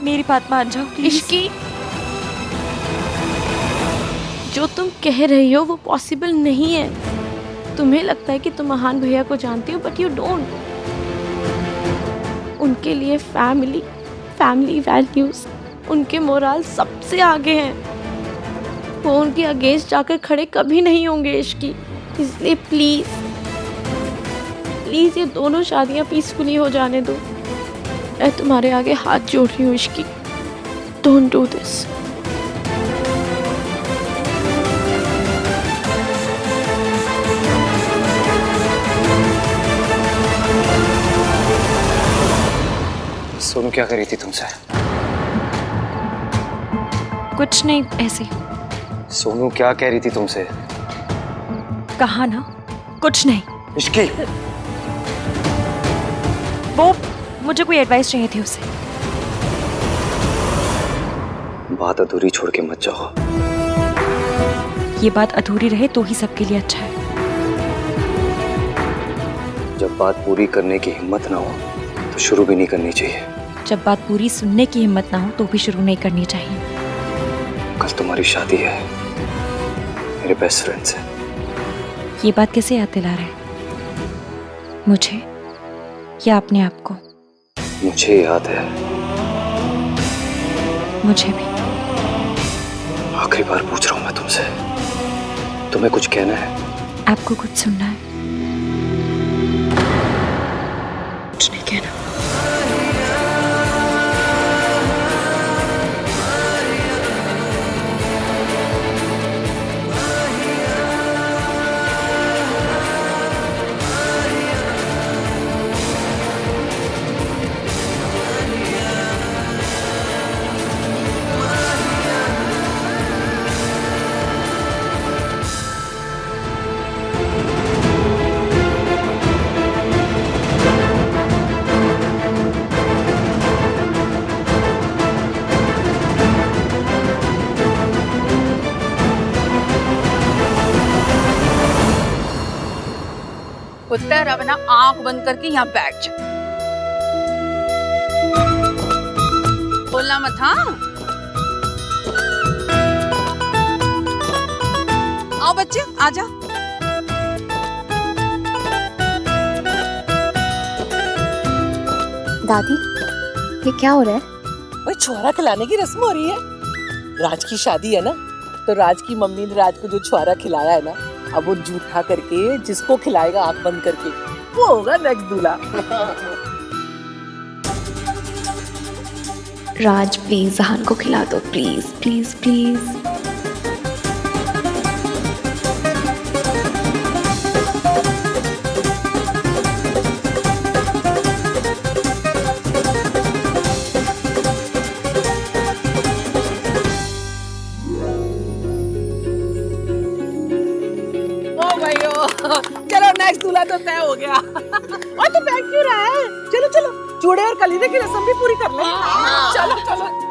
मेरी बात मान जाओ। इश्की, जो तुम कह रही हो वो पॉसिबल नहीं है। तुम्हें लगता है कि तुम आहान भैया को जानती हो, बट यू डोंट। उनके लिए फैमिली वैल्यूज, उनके मोरल सबसे आगे हैं। वो उनके अगेंस्ट जाकर खड़े कभी नहीं होंगे इश्की। इसलिए प्लीज ये दोनों शादियां पीसफुली हो जाने दो। मैं तुम्हारे आगे हाथ जोड़ रही हूँ Ishki, don't do this. Sonu क्या करी थी तुमसे? कुछ नहीं, ऐसे। सोनू क्या कह रही थी तुमसे? कहा ना, कुछ नहीं। इश्की, वो मुझे कोई एडवाइस चाहिए थी उससे। बात अधूरी छोड़ के मत जाओ। ये बात अधूरी रहे तो ही सबके लिए अच्छा है। जब बात पूरी करने की हिम्मत ना हो तो शुरू भी नहीं करनी चाहिए। जब बात पूरी सुनने की हिम्मत ना हो तो भी शुरू नहीं करनी चाहिए। कल तुम्हारी शादी है मेरे बेस्ट फ्रेंड से। ये बात कैसे याद दिला रहे? मुझे या अपने आप को? मुझे याद है। मुझे भी। आखिरी बार पूछ रहा हूं मैं तुमसे, तुम्हें कुछ कहना है? आपको कुछ सुनना है? कुछ नहीं कहना। बेटर अब ना आंख बंद करके यहाँ बैठ जा। बोलना मत हाँ। आओ बच्चे आ जा। दादी ये क्या हो रहा है? भाई छुआरा खिलाने की रस्म हो रही है। राज की शादी है ना, तो राज की मम्मी ने राज को जो छुआरा खिलाया है ना, अब वो जूठा करके जिसको खिलाएगा आंख बंद करके वो होगा नेक्स्ट दूल्हा। राज प्लीज जहान को खिला दो, प्लीज प्लीज प्लीज। चलो नेक्स्ट दूल्हा तो तय हो गया। और तो बैठ क्यों रहा है? चलो चलो, चूड़े और कलीरे की रस्म भी पूरी कर ले। चलो चलो।